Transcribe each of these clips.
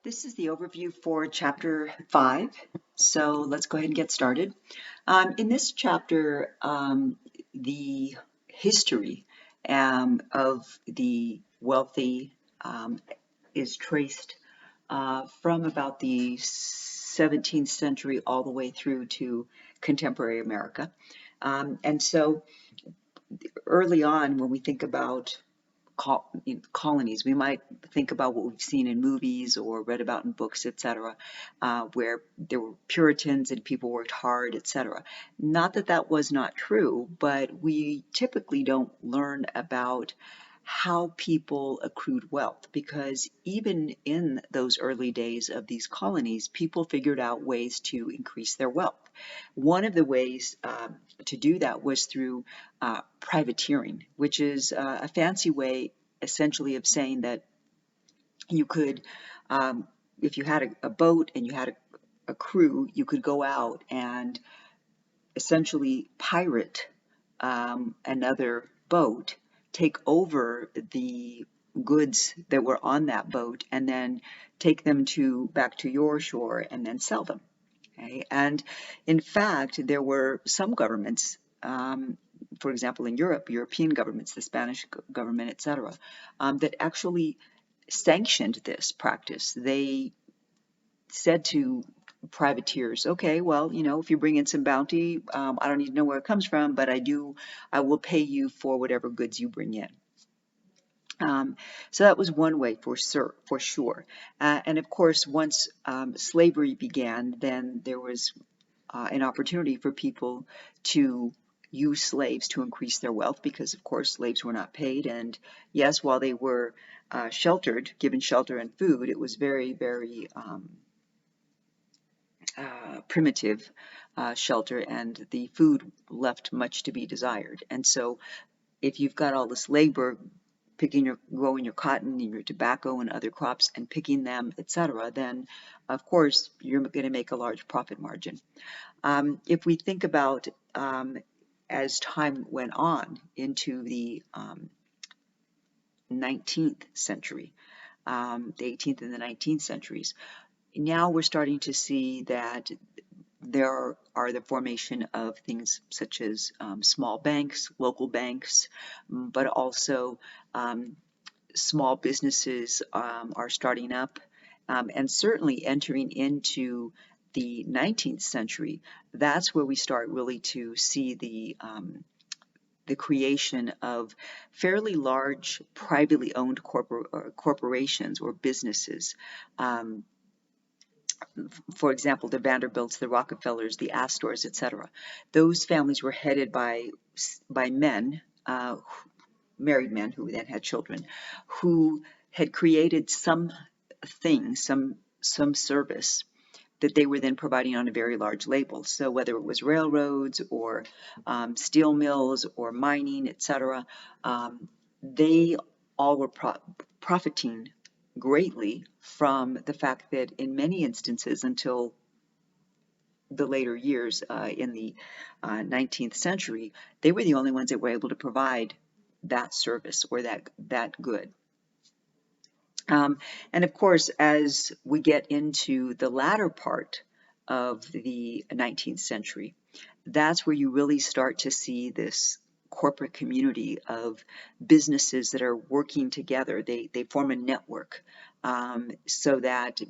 This is the overview for Chapter 5, so let's go ahead and get started. In this chapter, the history of the wealthy is traced from about the 17th century all the way through to contemporary America. And so early on, when we think about colonies, we might think about what we've seen in movies or read about in books, etc., where there were Puritans and people worked hard, etc. Not that that was not true, but we typically don't learn about how people accrued wealth, because even in those early days of these colonies, people figured out ways to increase their wealth. One of the ways to do that was through privateering, which is a fancy way essentially of saying that you could, if you had a boat and you had a crew, you could go out and essentially pirate another boat, take over the goods that were on that boat, and then take them back to your shore and then sell them. Okay? And in fact, there were some governments, for example, in Europe, European governments, the Spanish government, etc., that actually sanctioned this practice. They said to privateers, okay, well, if you bring in some bounty, I don't need to know where it comes from, but I will pay you for whatever goods you bring in. So that was one way for sure. And of course, once slavery began, then there was an opportunity for people to use slaves to increase their wealth, because of course slaves were not paid. And yes, while they were sheltered, given shelter and food, it was very, very primitive shelter, and the food left much to be desired. And so if you've got all this labor growing your cotton and your tobacco and other crops and picking them, etc., then of course you're going to make a large profit margin. If we think about as time went on into the 19th century, the 18th and the 19th centuries, now we're starting to see that there are the formation of things such as small banks, local banks, but also small businesses are starting up, and certainly entering into the 19th century. That's where we start really to see the creation of fairly large privately owned corporations or businesses. For example, the Vanderbilts, the Rockefellers, the Astors, etc. Those families were headed by men, married men who then had children, who had created some service that they were then providing on a very large label. So whether it was railroads or steel mills or mining, etc., they all were profiting greatly from the fact that in many instances, until the later years in the 19th century, they were the only ones that were able to provide that service or that good. And of course, as we get into the latter part of the 19th century, that's where you really start to see this corporate community of businesses that are working together. They form a network, so that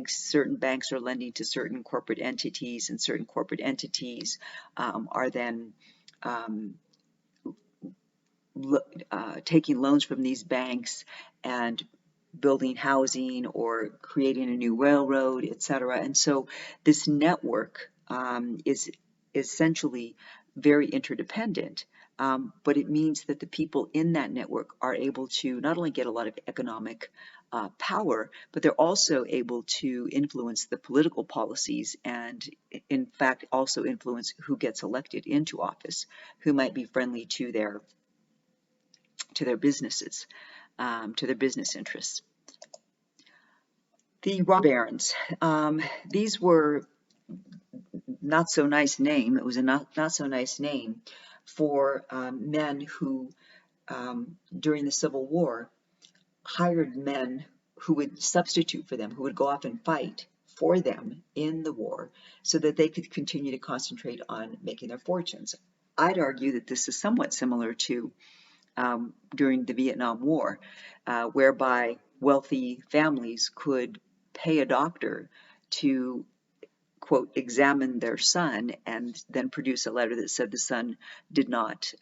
certain banks are lending to certain corporate entities, and certain corporate entities are then taking loans from these banks and building housing or creating a new railroad, etc. And so this network is essentially very interdependent, but it means that the people in that network are able to not only get a lot of economic power, but they're also able to influence the political policies, and in fact also influence who gets elected into office, who might be friendly to their businesses, to their business interests. The robber barons, these were not so nice name. It was a not so nice name for men who, during the Civil War, hired men who would substitute for them, who would go off and fight for them in the war so that they could continue to concentrate on making their fortunes. I'd argue that this is somewhat similar to during the Vietnam War, whereby wealthy families could pay a doctor to, quote, examine their son and then produce a letter that said the son did not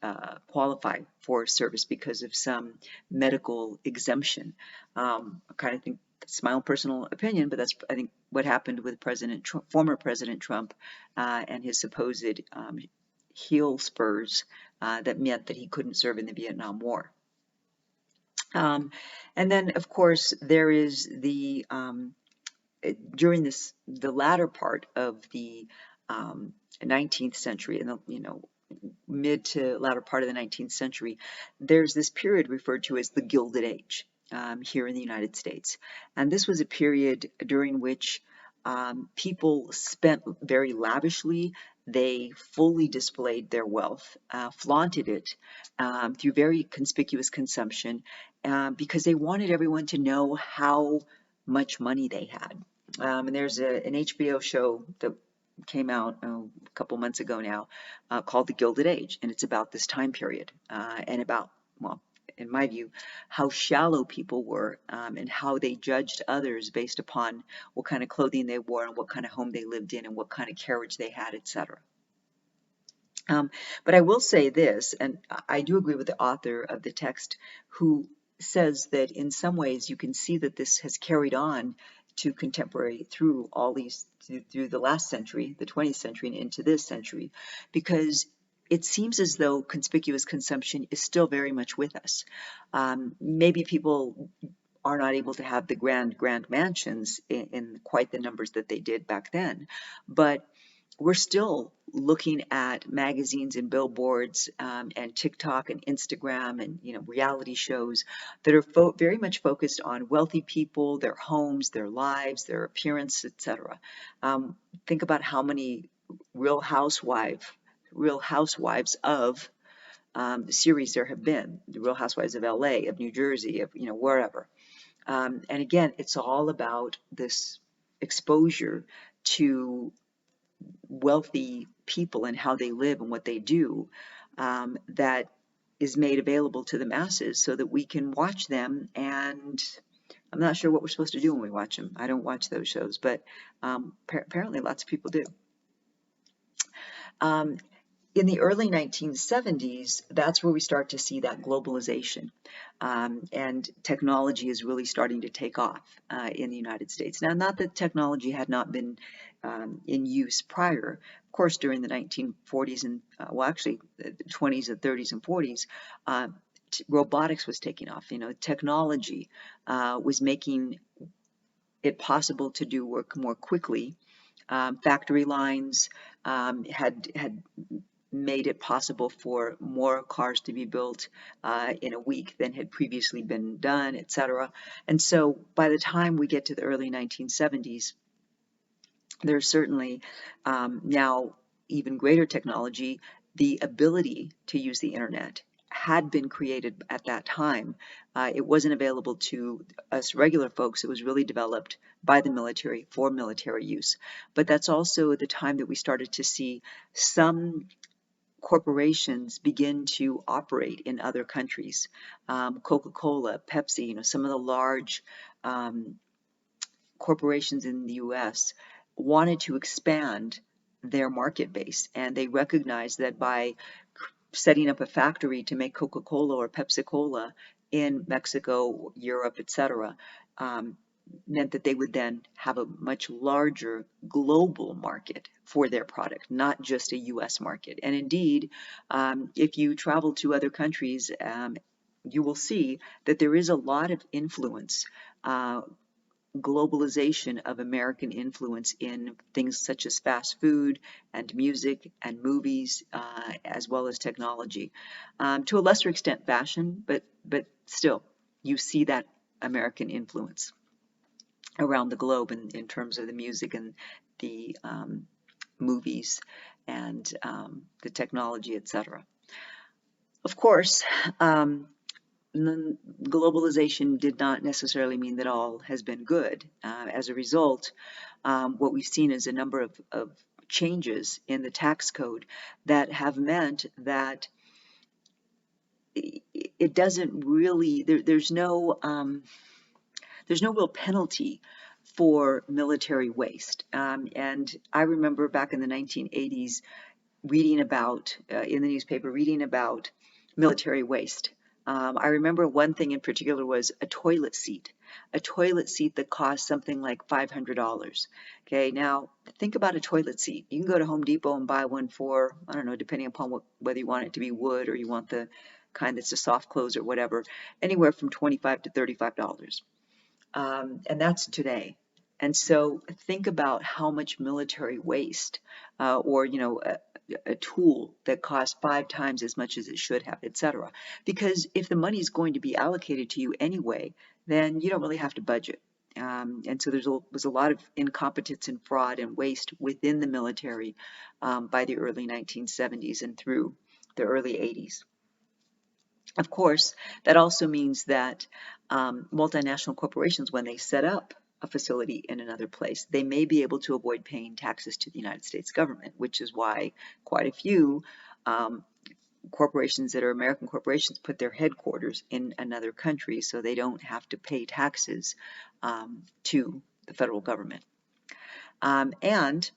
qualify for service because of some medical exemption. I kind of think that's my own personal opinion, but that's, I think, what happened with former President Trump and his supposed heel spurs that meant that he couldn't serve in the Vietnam War. And then, of course, there is during the latter part of the 19th century, in the mid to latter part of the 19th century, there's this period referred to as the Gilded Age here in the United States. And this was a period during which people spent very lavishly. They fully displayed their wealth, flaunted it through very conspicuous consumption because they wanted everyone to know how much money they had. And there's an HBO show that came out a couple months ago now called The Gilded Age, and it's about this time period and about, well, in my view, how shallow people were and how they judged others based upon what kind of clothing they wore and what kind of home they lived in and what kind of carriage they had, etc. But I will say this, and I do agree with the author of the text who says that in some ways you can see that this has carried on to contemporary through all these, through the last century, the 20th century, and into this century, because it seems as though conspicuous consumption is still very much with us. Maybe people are not able to have the grand mansions in quite the numbers that they did back then, but we're still looking at magazines and billboards and TikTok and Instagram and reality shows that are very much focused on wealthy people, their homes, their lives, their appearance, etc. Think about how many Real Housewives of the series there have been, the Real Housewives of LA, of New Jersey, of wherever. And again, it's all about this exposure to wealthy people and how they live and what they do that is made available to the masses so that we can watch them. And I'm not sure what we're supposed to do when we watch them. I don't watch those shows, but apparently lots of people do. In the early 1970s, that's where we start to see that globalization, and technology is really starting to take off in the United States. Now, not that technology had not been in use prior. Of course, during the 1940s and, well, actually the 20s and 30s and 40s, robotics was taking off. Technology was making it possible to do work more quickly. Factory lines had made it possible for more cars to be built in a week than had previously been done, etc. And so by the time we get to the early 1970s, there's certainly now even greater technology. The ability to use the internet had been created at that time. It wasn't available to us regular folks. It was really developed by the military for military use. But that's also the time that we started to see some corporations begin to operate in other countries. Coca-Cola, Pepsi, some of the large corporations in the US wanted to expand their market base, and they recognized that by setting up a factory to make Coca-Cola or Pepsi-Cola in Mexico, Europe, etc., meant that they would then have a much larger global market for their product, not just a US market. And indeed, if you travel to other countries, you will see that there is a lot of influence, globalization of American influence in things such as fast food and music and movies, as well as technology. To a lesser extent, fashion, but still, you see that American influence around the globe in terms of the music and the movies and the technology, etc. Of course, globalization did not necessarily mean that all has been good. As a result, what we've seen is a number of changes in the tax code that have meant that it doesn't really, there's no real penalty for military waste. And I remember back in the 1980s reading about, in the newspaper, reading about military waste. I remember one thing in particular was a toilet seat that cost something like $500. Okay, now think about a toilet seat. You can go to Home Depot and buy one for, I don't know, depending upon whether you want it to be wood or you want the kind that's a soft close or whatever, anywhere from $25 to $35. And that's today. And so think about how much military waste, or a tool that costs 5 times as much as it should have, etc. Because if the money is going to be allocated to you anyway, then you don't really have to budget. And so was a lot of incompetence and fraud and waste within the military by the early 1970s and through the early 80s. Of course, that also means that multinational corporations, when they set up a facility in another place, they may be able to avoid paying taxes to the United States government, which is why quite a few corporations that are American corporations put their headquarters in another country so they don't have to pay taxes to the federal government. And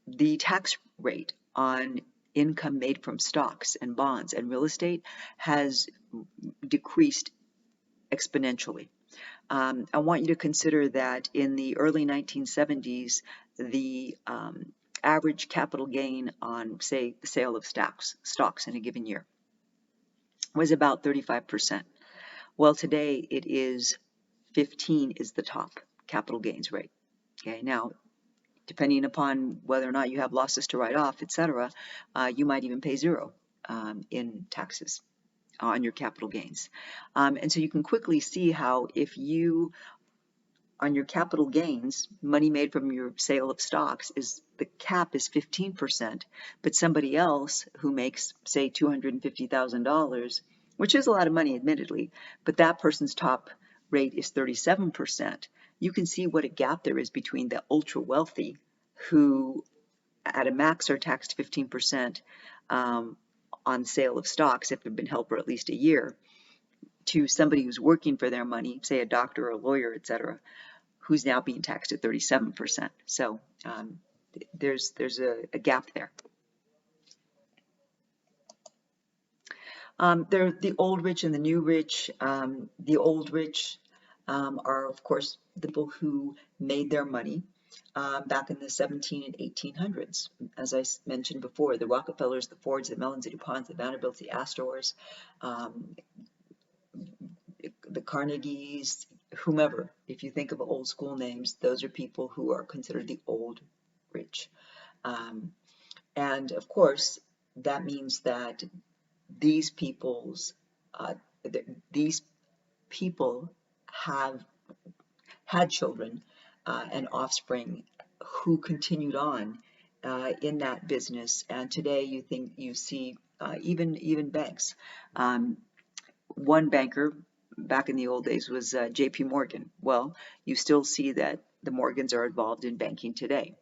the tax rate on income made from stocks and bonds and real estate has decreased exponentially. I want you to consider that in the early 1970s, the average capital gain on, say, the sale of stocks in a given year was about 35%. Well, today it is 15 is the top capital gains rate. Okay, now depending upon whether or not you have losses to write off, etc., you might even pay zero in taxes on your capital gains. And so you can quickly see how if you, on your capital gains, money made from your sale of stocks, is the cap is 15%, but somebody else who makes, say, $250,000, which is a lot of money, admittedly, but that person's top rate is 37%. You can see what a gap there is between the ultra wealthy, who at a max are taxed 15% on sale of stocks if they've been held for at least a year, to somebody who's working for their money, say a doctor or a lawyer, etc., who's now being taxed at 37%. So there's a gap there. There are the old rich and the new rich. The old rich are, of course, the people who made their money back in the 17 and 1800s. As I mentioned before, the Rockefellers, the Fords, the Mellons, the DuPonts, the Vanderbilts, the Astors, the Carnegies, whomever. If you think of old school names, those are people who are considered the old rich. And of course, that means that these people have had children and offspring who continued on in that business. And today you see even banks. One banker back in the old days was J.P. Morgan. Well, you still see that the Morgans are involved in banking today.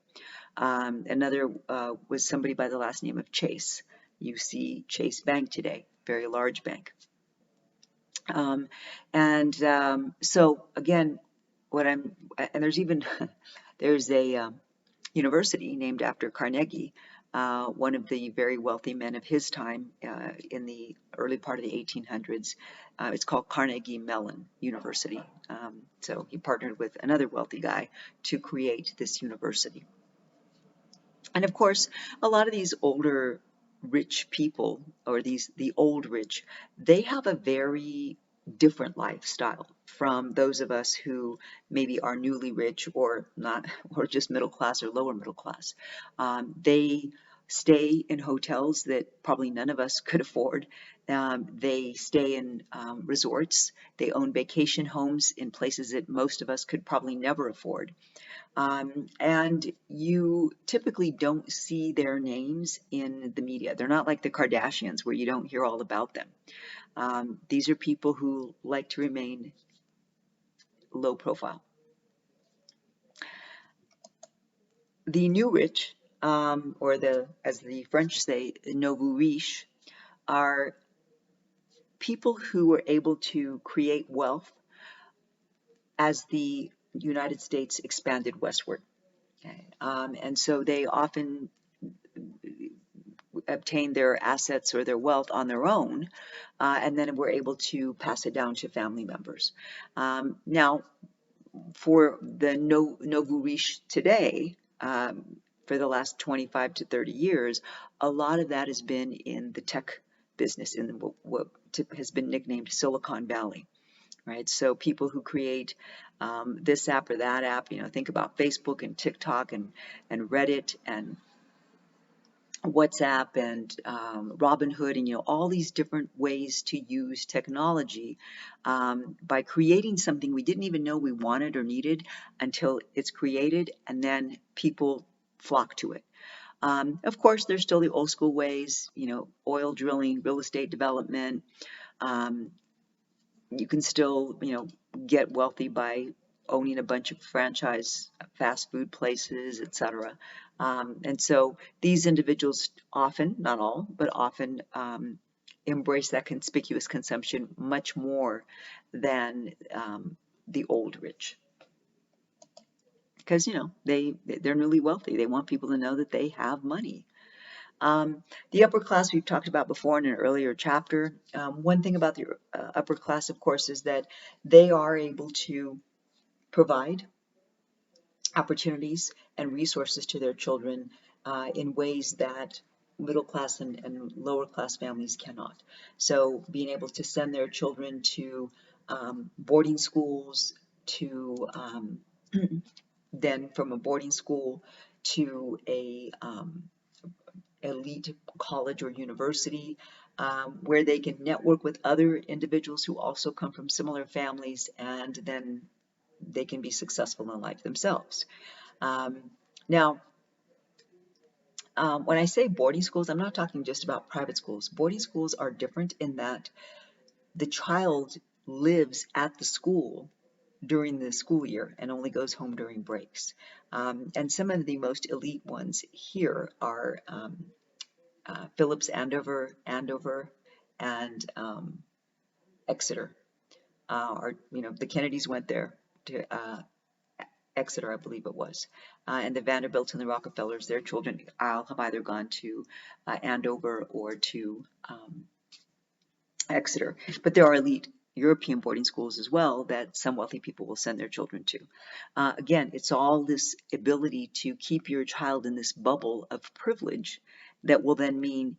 Another was somebody by the last name of Chase. You see Chase Bank today, very large bank. So again, there's a university named after Carnegie, one of the very wealthy men of his time in the early part of the 1800s. It's called Carnegie Mellon University. So he partnered with another wealthy guy to create this university. And of course, a lot of these older rich people, or the old rich, they have a very different lifestyle from those of us who maybe are newly rich or not, or just middle class or lower middle class. They stay in hotels that probably none of us could afford. They stay in resorts. They own vacation homes in places that most of us could probably never afford. And you typically don't see their names in the media. They're not like the Kardashians where you don't hear all about them. These are people who like to remain low profile. The new rich, or as the French say, nouveau riche, are people who were able to create wealth as the United States expanded westward. Okay. And so they often obtain their assets or their wealth on their own, and then were able to pass it down to family members. Now, for the nouveau riche today, for the last 25 to 30 years, a lot of that has been in the tech business, in what has been nicknamed Silicon Valley, right? So people who create this app or that app, think about Facebook and TikTok and Reddit and WhatsApp and Robinhood, and all these different ways to use technology by creating something we didn't even know we wanted or needed until it's created, and then people flock to it. Of course, there's still the old school ways, oil drilling, real estate development. You can still, get wealthy by owning a bunch of franchise fast food places, etc. And so these individuals often, not all, but often embrace that conspicuous consumption much more than the old rich. Because, they're newly wealthy. They want people to know that they have money. The upper class we've talked about before in an earlier chapter. One thing about the upper class, of course, is that they are able to provide opportunities and resources to their children in ways that middle class and lower class families cannot. So being able to send their children to boarding schools, to then from a boarding school to a elite college or university, where they can network with other individuals who also come from similar families, and then they can be successful in life themselves. Now, when I say boarding schools, I'm not talking just about private schools. Boarding schools are different in that the child lives at the school during the school year and only goes home during breaks. And some of the most elite ones here are Phillips Andover, and Exeter. The Kennedys went there to Exeter, I believe it was, and the Vanderbilts and the Rockefellers. Their children have either gone to Andover or to Exeter. But there are elite European boarding schools as well that some wealthy people will send their children to. Again, it's all this ability to keep your child in this bubble of privilege that will then mean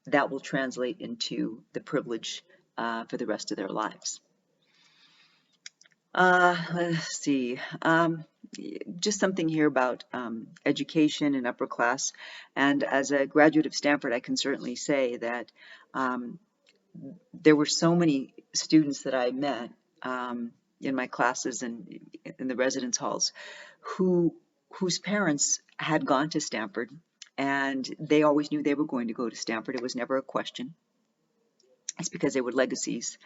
that will translate into the privilege for the rest of their lives. Let's see. Just something here about education and upper class. And as a graduate of Stanford, I can certainly say that there were so many students that I met in my classes and in the residence halls whose parents had gone to Stanford, and they always knew they were going to go to Stanford. It was never a question. It's because they were legacies,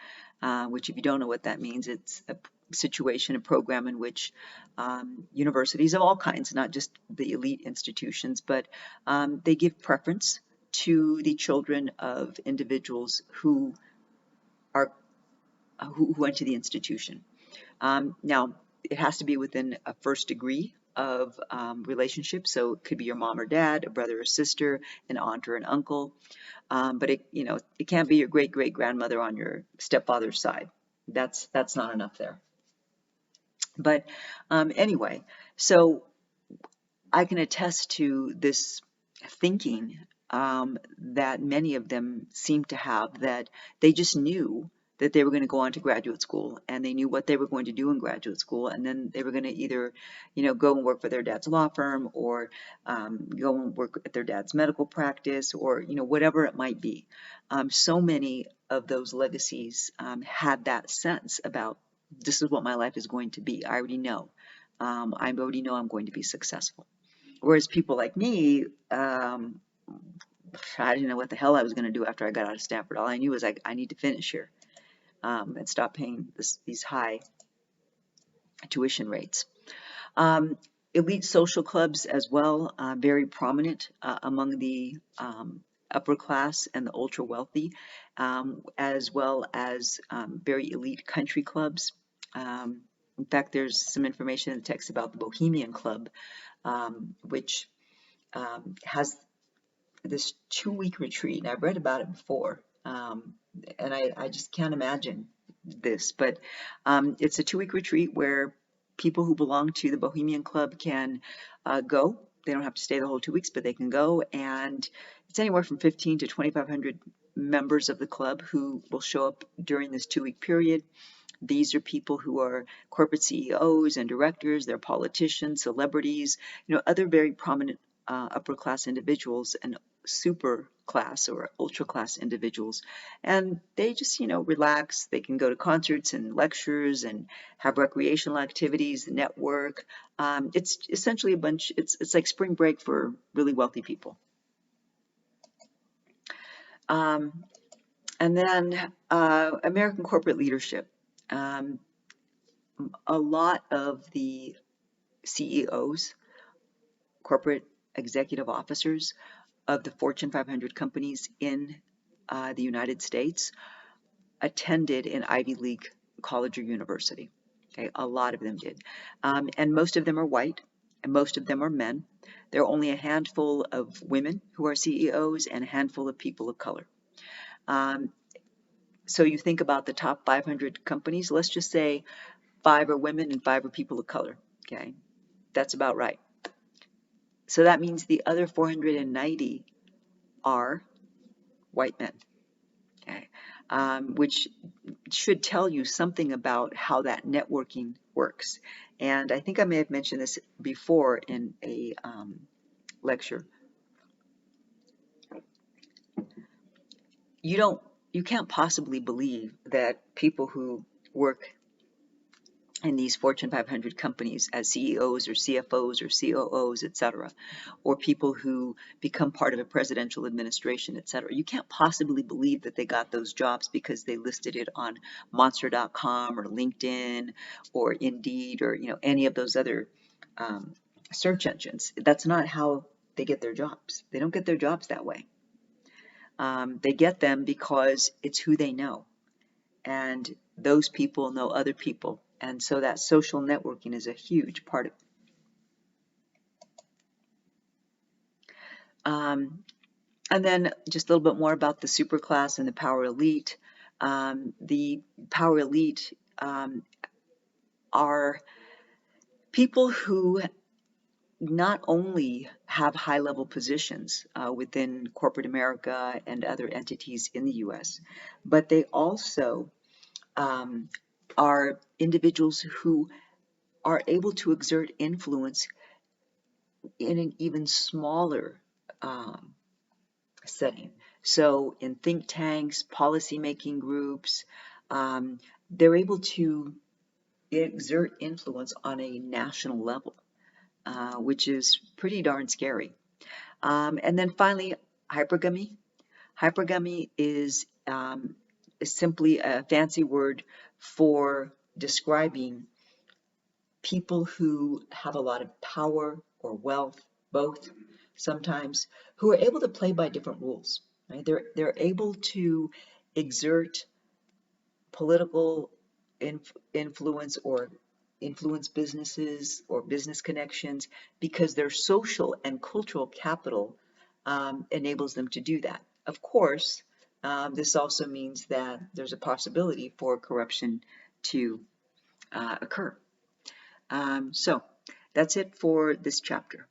which, if you don't know what that means, it's a situation, a program in which universities of all kinds, not just the elite institutions, but they give preference to the children of individuals who went to the institution. Now, it has to be within a first degree of relationship, so it could be your mom or dad, a brother or sister, an aunt or an uncle. But it can't be your great-great-grandmother on your stepfather's side. That's not enough there. But anyway, so I can attest to this thinking that many of them seem to have, that they just knew that they were going to go on to graduate school, and they knew what they were going to do in graduate school, and then they were going to either, go and work for their dad's law firm, or go and work at their dad's medical practice, or whatever it might be. So many of those legacies had that sense about, this is what my life is going to be. I already know. I already know I'm going to be successful. Whereas people like me, I didn't know what the hell I was going to do after I got out of Stanford. All I knew was I need to finish here. and stop paying these high tuition rates. Elite social clubs as well, very prominent among the upper class and the ultra wealthy, as well as very elite country clubs. In fact, there's some information in the text about the Bohemian Club, which has this 2-week retreat. And I've read about it before, and I just can't imagine this, but it's a 2-week retreat where people who belong to the Bohemian Club can go. They don't have to stay the whole 2 weeks, but they can go, and it's anywhere from 15 to 2,500 members of the club who will show up during this 2-week period. These are people who are corporate CEOs and directors, they're politicians, celebrities, other very prominent upper class individuals and super class or ultra class individuals, and they just relax. They can go to concerts and lectures and have recreational activities, network. It's essentially a bunch. It's like spring break for really wealthy people. And then American corporate leadership. A lot of the CEOs, corporate executive officers of the Fortune 500 companies in the United States attended an Ivy League college or university. Okay, a lot of them did. And most of them are white, and most of them are men. There are only a handful of women who are CEOs and a handful of people of color. So you think about the top 500 companies, let's just say 5 are women and 5 are people of color. Okay, that's about right. So that means the other 490 are white men, okay, which should tell you something about how that networking works. And I think I may have mentioned this before in a lecture. You can't possibly believe that people who work in these Fortune 500 companies as CEOs or CFOs or COOs, etc., or people who become part of a presidential administration, etc., you can't possibly believe that they got those jobs because they listed it on Monster.com or LinkedIn or Indeed or any of those other search engines. That's not how they get their jobs. They don't get their jobs that way. They get them because it's who they know, and those people know other people. And so that social networking is a huge part of it. And then just a little bit more about the superclass and the power elite. The power elite are people who not only have high-level positions within corporate America and other entities in the U.S., but they also are individuals who are able to exert influence in an even smaller setting. So in think tanks, policy-making groups, they're able to exert influence on a national level, which is pretty darn scary. And then finally, hypergamy. Hypergamy is simply a fancy word for describing people who have a lot of power or wealth, both sometimes, who are able to play by different rules. Right? They're able to exert political influence or influence businesses or business connections because their social and cultural capital enables them to do that. Of course, this also means that there's a possibility for corruption to occur. So that's it for this chapter.